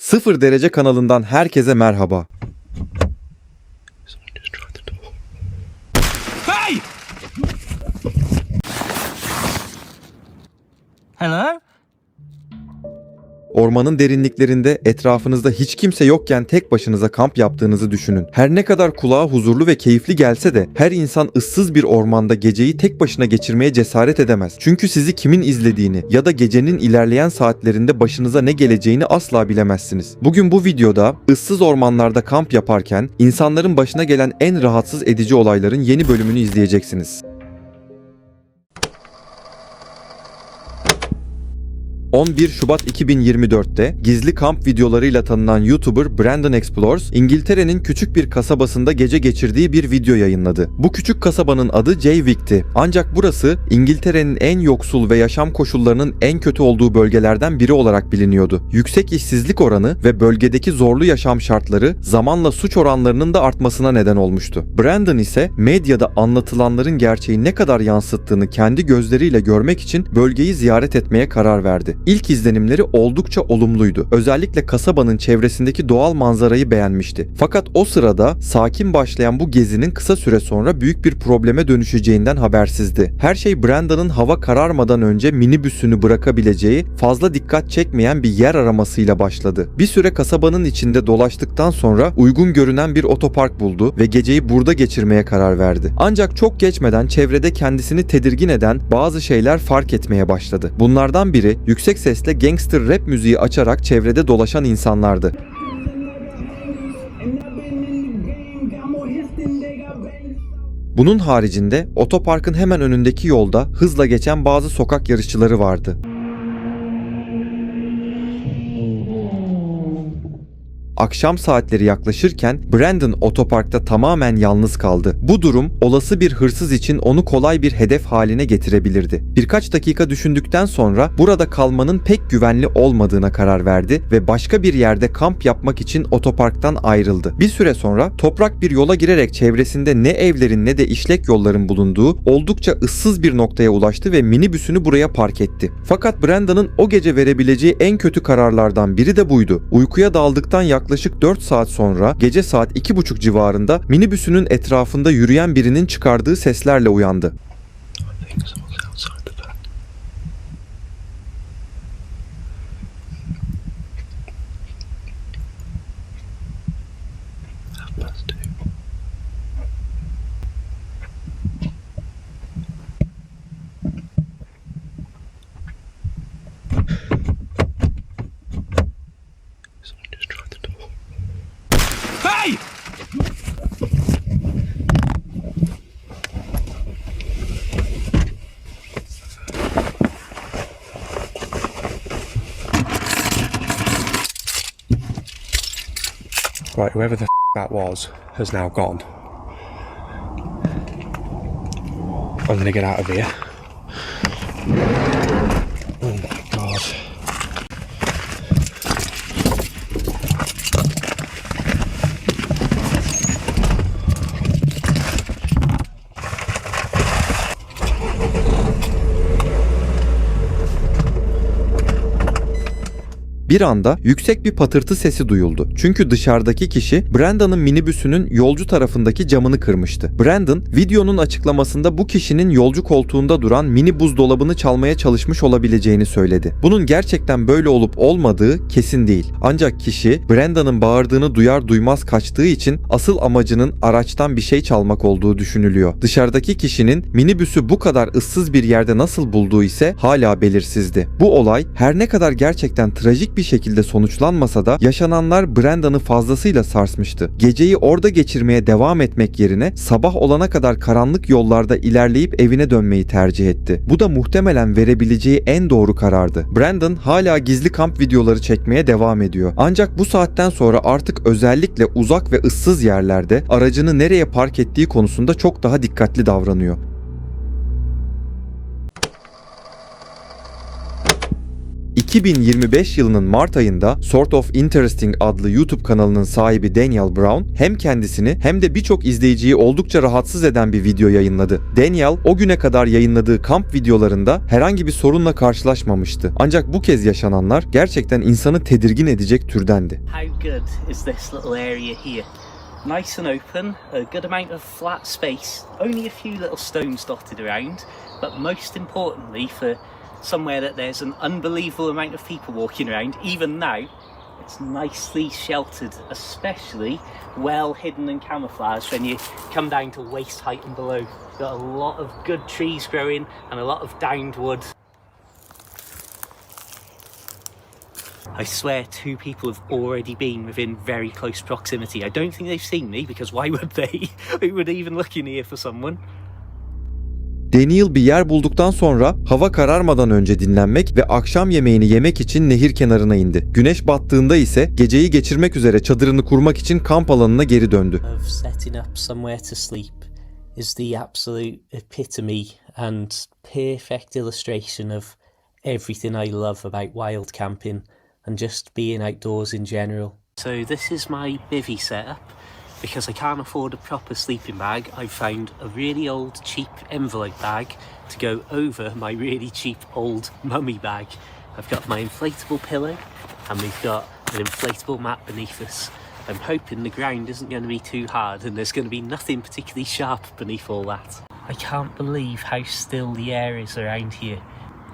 Sıfır Derece kanalından herkese merhaba. Hey! Hello? Ormanın derinliklerinde etrafınızda hiç kimse yokken tek başınıza kamp yaptığınızı düşünün. Her ne kadar kulağa huzurlu ve keyifli gelse de her insan ıssız bir ormanda geceyi tek başına geçirmeye cesaret edemez. Çünkü sizi kimin izlediğini ya da gecenin ilerleyen saatlerinde başınıza ne geleceğini asla bilemezsiniz. Bugün bu videoda ıssız ormanlarda kamp yaparken insanların başına gelen en rahatsız edici olayların yeni bölümünü izleyeceksiniz. 11 Şubat 2024'te gizli kamp videolarıyla tanınan YouTuber Brandon Explores, İngiltere'nin küçük bir kasabasında gece geçirdiği bir video yayınladı. Bu küçük kasabanın adı Jaywick'ti. Ancak burası İngiltere'nin en yoksul ve yaşam koşullarının en kötü olduğu bölgelerden biri olarak biliniyordu. Yüksek işsizlik oranı ve bölgedeki zorlu yaşam şartları zamanla suç oranlarının da artmasına neden olmuştu. Brandon ise medyada anlatılanların gerçeği ne kadar yansıttığını kendi gözleriyle görmek için bölgeyi ziyaret etmeye karar verdi. İlk izlenimleri oldukça olumluydu. Özellikle kasabanın çevresindeki doğal manzarayı beğenmişti. Fakat o sırada sakin başlayan bu gezinin kısa süre sonra büyük bir probleme dönüşeceğinden habersizdi. Her şey Brandon'ın hava kararmadan önce minibüsünü bırakabileceği, fazla dikkat çekmeyen bir yer aramasıyla başladı. Bir süre kasabanın içinde dolaştıktan sonra uygun görünen bir otopark buldu ve geceyi burada geçirmeye karar verdi. Ancak çok geçmeden çevrede kendisini tedirgin eden bazı şeyler fark etmeye başladı. Bunlardan biri yüksek sesle gangster rap müziği açarak çevrede dolaşan insanlardı. Bunun haricinde otoparkın hemen önündeki yolda hızla geçen bazı sokak yarışçıları vardı. Akşam saatleri yaklaşırken Brandon otoparkta tamamen yalnız kaldı. Bu durum olası bir hırsız için onu kolay bir hedef haline getirebilirdi. Birkaç dakika düşündükten sonra burada kalmanın pek güvenli olmadığına karar verdi ve başka bir yerde kamp yapmak için otoparktan ayrıldı. Bir süre sonra toprak bir yola girerek çevresinde ne evlerin ne de işlek yolların bulunduğu oldukça ıssız bir noktaya ulaştı ve minibüsünü buraya park etti. Fakat Brandon'ın o gece verebileceği en kötü kararlardan biri de buydu. Uykuya daldıktan yaklaşık 4 saat sonra gece saat 2:30 civarında minibüsünün etrafında yürüyen birinin çıkardığı seslerle uyandı. Hey! Right, whoever the that was has now gone. I'm gonna get out of here. Oh my god. Bir anda yüksek bir patırtı sesi duyuldu. Çünkü dışarıdaki kişi Brandon'ın minibüsünün yolcu tarafındaki camını kırmıştı. Brandon, videonun açıklamasında bu kişinin yolcu koltuğunda duran mini buzdolabını çalmaya çalışmış olabileceğini söyledi. Bunun gerçekten böyle olup olmadığı kesin değil. Ancak kişi Brandon'ın bağırdığını duyar duymaz kaçtığı için asıl amacının araçtan bir şey çalmak olduğu düşünülüyor. Dışarıdaki kişinin minibüsü bu kadar ıssız bir yerde nasıl bulduğu ise hala belirsizdi. Bu olay her ne kadar gerçekten trajik bir şekilde sonuçlanmasa da yaşananlar Brandon'ı fazlasıyla sarsmıştı. Geceyi orada geçirmeye devam etmek yerine sabah olana kadar karanlık yollarda ilerleyip evine dönmeyi tercih etti. Bu da muhtemelen verebileceği en doğru karardı. Brandon hala gizli kamp videoları çekmeye devam ediyor. Ancak bu saatten sonra artık özellikle uzak ve ıssız yerlerde aracını nereye park ettiği konusunda çok daha dikkatli davranıyor. 2025 yılının Mart ayında Sort of Interesting adlı YouTube kanalının sahibi Daniel Brown hem kendisini hem de birçok izleyiciyi oldukça rahatsız eden bir video yayınladı. Daniel o güne kadar yayınladığı kamp videolarında herhangi bir sorunla karşılaşmamıştı. Ancak bu kez yaşananlar gerçekten insanı tedirgin edecek türdendi. How good is this little area here? Nice and open, a good amount of flat space, only a few little stones dotted around, but most importantly for somewhere that there's an unbelievable amount of people walking around, even now, it's nicely sheltered, especially well hidden and camouflaged when you come down to waist height and below. You've got a lot of good trees growing and a lot of downed wood. I swear 2 people have already been within very close proximity. I don't think they've seen me because why would they? Who would even look in here for someone? Daniel bir yer bulduktan sonra hava kararmadan önce dinlenmek ve akşam yemeğini yemek için nehir kenarına indi. Güneş battığında ise geceyi geçirmek üzere çadırını kurmak için kamp alanına geri döndü. Of setting up somewhere to sleep is the absolute epitome and perfect illustration of everything I love about wild camping and just being outdoors in general. So this is my bivvy setup. Because I can't afford a proper sleeping bag, I've found a really old cheap envelope bag to go over my really cheap old mummy bag. I've got my inflatable pillow and we've got an inflatable mat beneath us. I'm hoping the ground isn't going to be too hard and there's going to be nothing particularly sharp beneath all that. I can't believe how still the air is around here.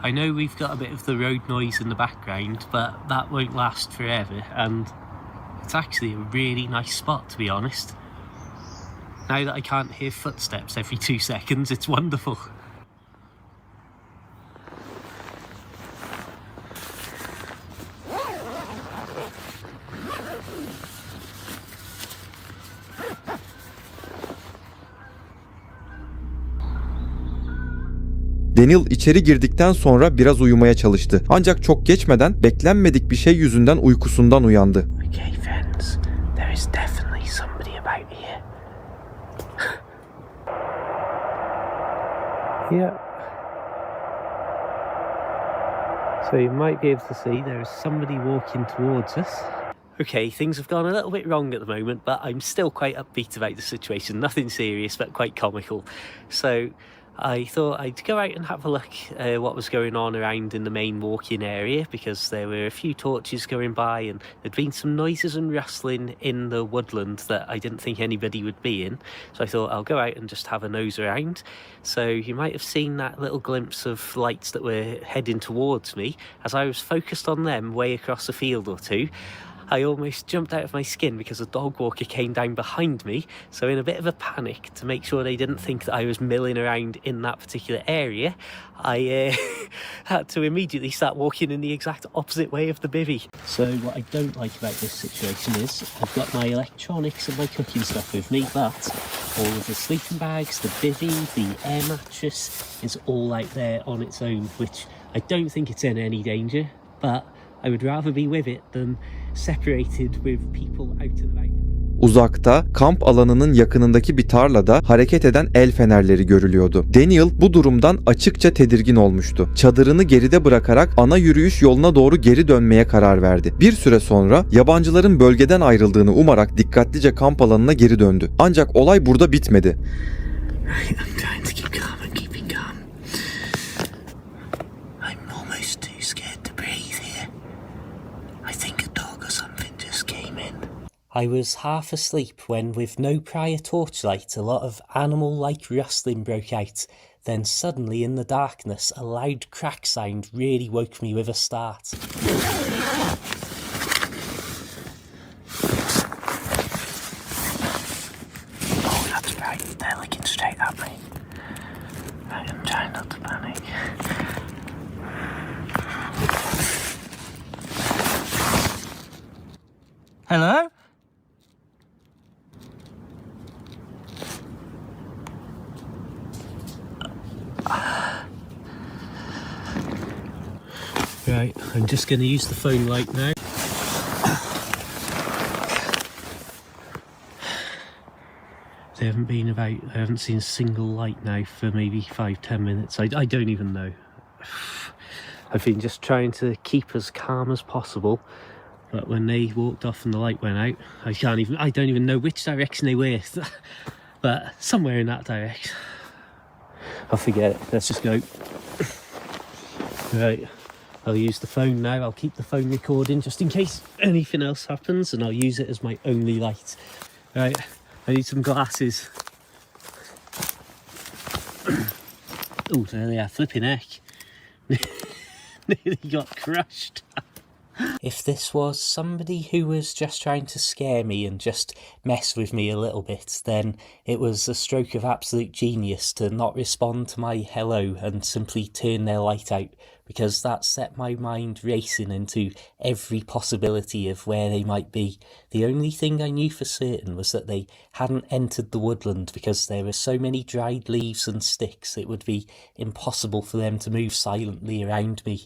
I know we've got a bit of the road noise in the background, but that won't last forever and it's actually a really nice spot, to be honest. Now that I can't hear footsteps every 2 seconds, it's wonderful. Daniel içeri girdikten sonra biraz uyumaya çalıştı. Ancak çok geçmeden beklenmedik bir şey yüzünden uykusundan uyandı. Okay, friends, there is definitely somebody about here. Yeah. So you might be able to see there is somebody walking towards us. Okay, things have gone a little bit wrong at the moment, but I'm still quite upbeat about the situation. Nothing serious, but quite comical. So I thought I'd go out and have a look what was going on around in the main walking area because there were a few torches going by and there'd been some noises and rustling in the woodland that I didn't think anybody would be in. So I thought I'll go out and just have a nose around. So you might have seen that little glimpse of lights that were heading towards me. As I was focused on them way across a field or two, I almost jumped out of my skin because a dog walker came down behind me. So in a bit of a panic to make sure they didn't think that I was milling around in that particular area, I had to immediately start walking in the exact opposite way of the bivvy. So what I don't like about this situation is I've got my electronics and my cooking stuff with me, but all of the sleeping bags, the bivvy, the air mattress is all out there on its own, which I don't think it's in any danger, but I would rather be with it than separated with people out and about. Uzakta, kamp alanının yakınındaki bir tarlada hareket eden el fenerleri görülüyordu. Daniel bu durumdan açıkça tedirgin olmuştu. Çadırını geride bırakarak ana yürüyüş yoluna doğru geri dönmeye karar verdi. Bir süre sonra yabancıların bölgeden ayrıldığını umarak dikkatlice kamp alanına geri döndü. Ancak olay burada bitmedi. I'm trying to keep calm and keeping calm. I'm almost too scared to breathe here. I think a dog or something just came in. I was half asleep when, with no prior torchlight, a lot of animal-like rustling broke out. Then suddenly in the darkness, a loud crack sound really woke me with a start. Oh, that's right, they're looking straight at me. I am trying not to panic. Hello? Right, I'm just going to use the phone light now. They haven't been about, I haven't seen a single light now for maybe 5-10 minutes. I don't even know. I've been just trying to keep as calm as possible. But when they walked off and the light went out, I don't even know which direction they were. But somewhere in that direction. I'll forget it. Let's just go. Right. I'll use the phone now. I'll keep the phone recording just in case anything else happens, and I'll use it as my only light. Right. I need some glasses. Oh, there they are. Flipping heck. Nearly got crushed. If this was somebody who was just trying to scare me and just mess with me a little bit, then it was a stroke of absolute genius to not respond to my hello and simply turn their light out, because that set my mind racing into every possibility of where they might be. The only thing I knew for certain was that they hadn't entered the woodland, because there were so many dried leaves and sticks it would be impossible for them to move silently around me.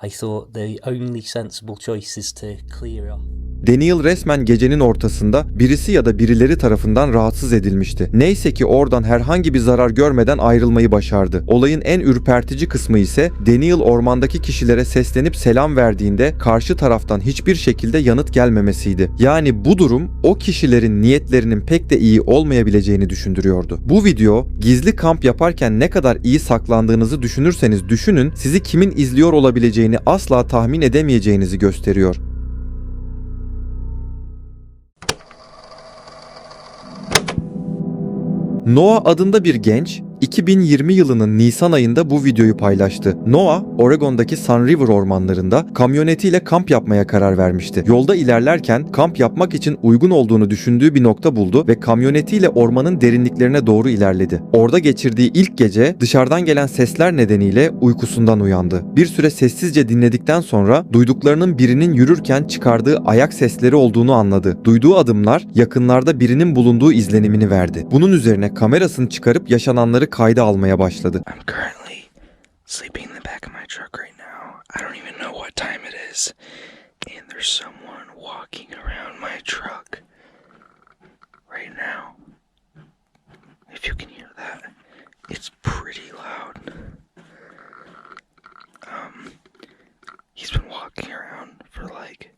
I thought the only sensible choice is to clear off. Daniel resmen gecenin ortasında birisi ya da birileri tarafından rahatsız edilmişti. Neyse ki oradan herhangi bir zarar görmeden ayrılmayı başardı. Olayın en ürpertici kısmı ise Daniel ormandaki kişilere seslenip selam verdiğinde karşı taraftan hiçbir şekilde yanıt gelmemesiydi. Yani bu durum o kişilerin niyetlerinin pek de iyi olmayabileceğini düşündürüyordu. Bu video gizli kamp yaparken ne kadar iyi saklandığınızı düşünürseniz düşünün, sizi kimin izliyor olabileceğini asla tahmin edemeyeceğinizi gösteriyor. Noah adında bir genç 2020 yılının Nisan ayında bu videoyu paylaştı. Noah, Oregon'daki Sun River ormanlarında kamyonetiyle kamp yapmaya karar vermişti. Yolda ilerlerken kamp yapmak için uygun olduğunu düşündüğü bir nokta buldu ve kamyonetiyle ormanın derinliklerine doğru ilerledi. Orada geçirdiği ilk gece dışarıdan gelen sesler nedeniyle uykusundan uyandı. Bir süre sessizce dinledikten sonra duyduklarının birinin yürürken çıkardığı ayak sesleri olduğunu anladı. Duyduğu adımlar yakınlarda birinin bulunduğu izlenimini verdi. Bunun üzerine kamerasını çıkarıp yaşananları kayda almaya başladı. I'm currently sleeping in the back of my truck right now. I don't even know what time it is. And there's someone walking around my truck right now. If you can hear that, it's pretty loud. He's been walking around for like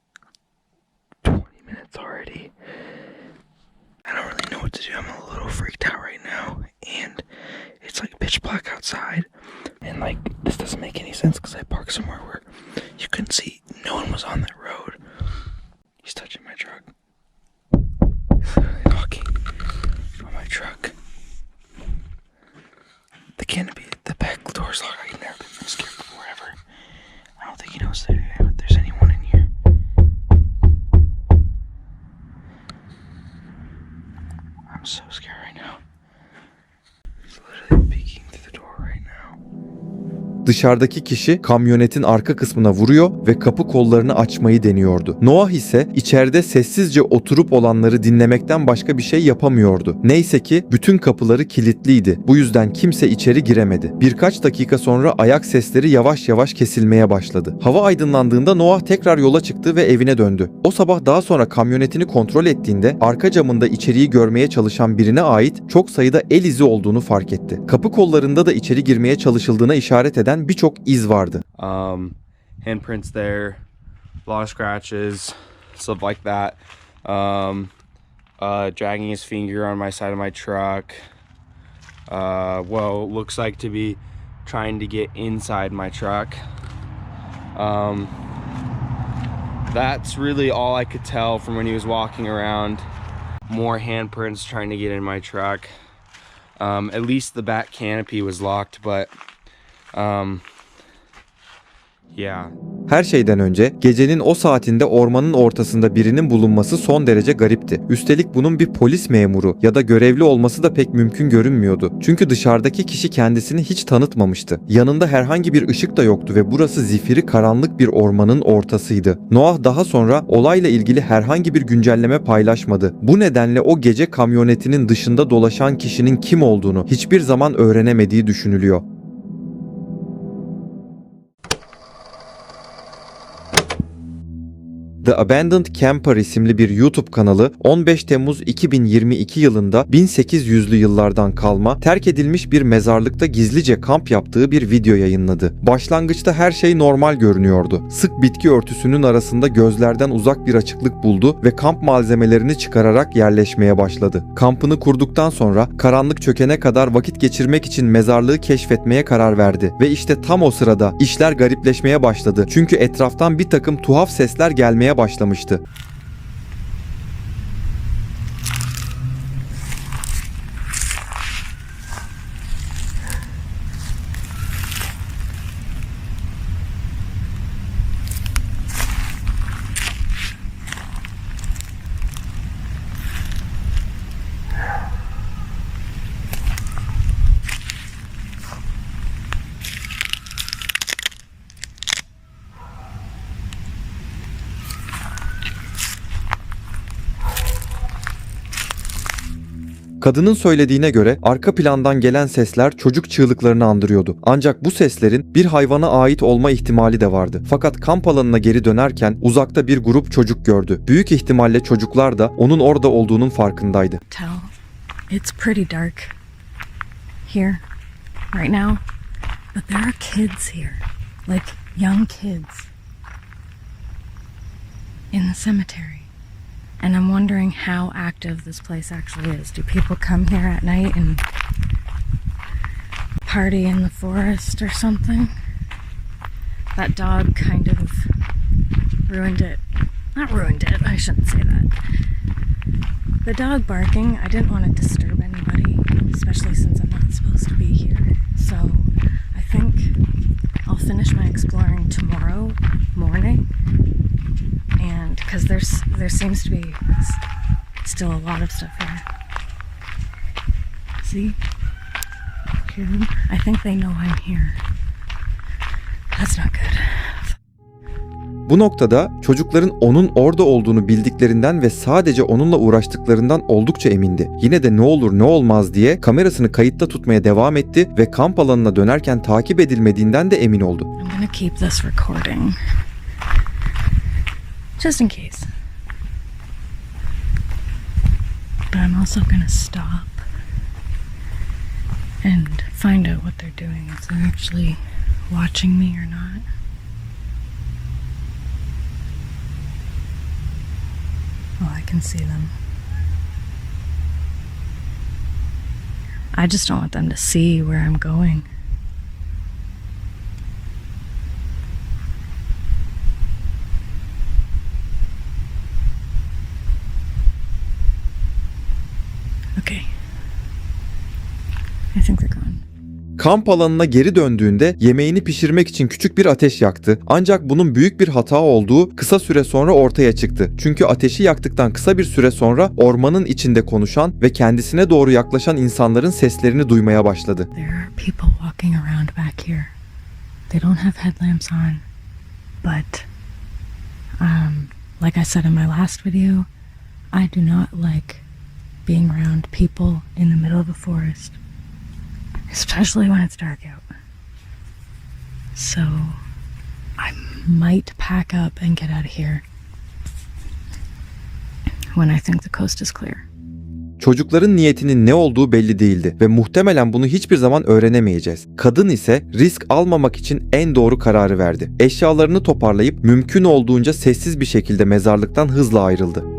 20 minutes already. I don't really know what to do. I'm a little freaked out right now. And it's like pitch black outside. And like, this doesn't make any sense because I parked somewhere where you couldn't see. No one was on that road. He's touching my truck. Knocking on my truck. The canopy, the back door's locked. I've never been so scared before ever. I don't think he knows that there's anyone in here. I'm so scared right now. He's literally peeking through the door right now. Dışarıdaki kişi kamyonetin arka kısmına vuruyor ve kapı kollarını açmayı deniyordu. Noah ise içeride sessizce oturup olanları dinlemekten başka bir şey yapamıyordu. Neyse ki bütün kapıları kilitliydi. Bu yüzden kimse içeri giremedi. Birkaç dakika sonra ayak sesleri yavaş yavaş kesilmeye başladı. Hava aydınlandığında Noah tekrar yola çıktı ve evine döndü. O sabah daha sonra kamyonetini kontrol ettiğinde arka camında içeriği görmeye çalışan birine ait çok sayıda el izi olduğunu fark etti. Kapı kollarında da içeri girmeye çalışıldığına işaret eden birçok iz vardı. Handprints there, a lot of scratches, stuff like that. Dragging his finger on my side of my truck. Looks like to be trying to get inside my truck. That's really all I could tell from when he was walking around. More handprints trying to get in my truck. At least the back canopy was locked, but yeah. Her şeyden önce gecenin o saatinde ormanın ortasında birinin bulunması son derece garipti. Üstelik bunun bir polis memuru ya da görevli olması da pek mümkün görünmüyordu. Çünkü dışarıdaki kişi kendisini hiç tanıtmamıştı. Yanında herhangi bir ışık da yoktu ve burası zifiri karanlık bir ormanın ortasıydı. Noah daha sonra olayla ilgili herhangi bir güncelleme paylaşmadı. Bu nedenle o gece kamyonetinin dışında dolaşan kişinin kim olduğunu hiçbir zaman öğrenemediği düşünülüyor. The Abandoned Camper isimli bir YouTube kanalı 15 Temmuz 2022 yılında 1800'lü yıllardan kalma terk edilmiş bir mezarlıkta gizlice kamp yaptığı bir video yayınladı. Başlangıçta her şey normal görünüyordu. Sık bitki örtüsünün arasında gözlerden uzak bir açıklık buldu ve kamp malzemelerini çıkararak yerleşmeye başladı. Kampını kurduktan sonra karanlık çökene kadar vakit geçirmek için mezarlığı keşfetmeye karar verdi ve işte tam o sırada işler garipleşmeye başladı. Çünkü etraftan bir takım tuhaf sesler gelmeye başlamıştı. Kadının söylediğine göre arka plandan gelen sesler çocuk çığlıklarını andırıyordu. Ancak bu seslerin bir hayvana ait olma ihtimali de vardı. Fakat kamp alanına geri dönerken uzakta bir grup çocuk gördü. Büyük ihtimalle çocuklar da onun orada olduğunun farkındaydı. Tell. It's pretty dark here right now, but there are kids here, like young kids in the cemetery. And I'm wondering how active this place actually is. Do people come here at night and party in the forest or something? That dog kind of ruined it. Not ruined it, I shouldn't say that. The dog barking, I didn't want to disturb anybody, especially since I'm not supposed to be here. So I think I'll finish my exploring tomorrow morning. And because there seems to be still a lot of stuff here. See? Hear them? I think they know I'm here. That's not good. Bu noktada çocukların onun orada olduğunu bildiklerinden ve sadece onunla uğraştıklarından oldukça emindi. Yine de ne olur ne olmaz diye kamerasını kayıtta tutmaya devam etti ve kamp alanına dönerken takip edilmediğinden de emin oldu. I'm gonna keep this recording. Just in case. But I'm also gonna stop and find out what they're doing, if they're actually watching me or not. Oh, I can see them. I just don't want them to see where I'm going. Okay. I think they're gone. Kamp alanına geri döndüğünde yemeğini pişirmek için küçük bir ateş yaktı. Ancak bunun büyük bir hata olduğu kısa süre sonra ortaya çıktı. Çünkü ateşi yaktıktan kısa bir süre sonra ormanın içinde konuşan ve kendisine doğru yaklaşan insanların seslerini duymaya başladı. There are people walking around back here. They don't have headlamps on, but like I said in my last video, I do not like being around people in the middle of a forest, especially when it's dark out. So I might pack up and get out of here when I think the coast is clear. Çocukların niyetinin ne olduğu belli değildi ve muhtemelen bunu hiçbir zaman öğrenemeyeceğiz. Kadın ise risk almamak için en doğru kararı verdi. Eşyalarını toparlayıp mümkün olduğunca sessiz bir şekilde mezarlıktan hızla ayrıldı.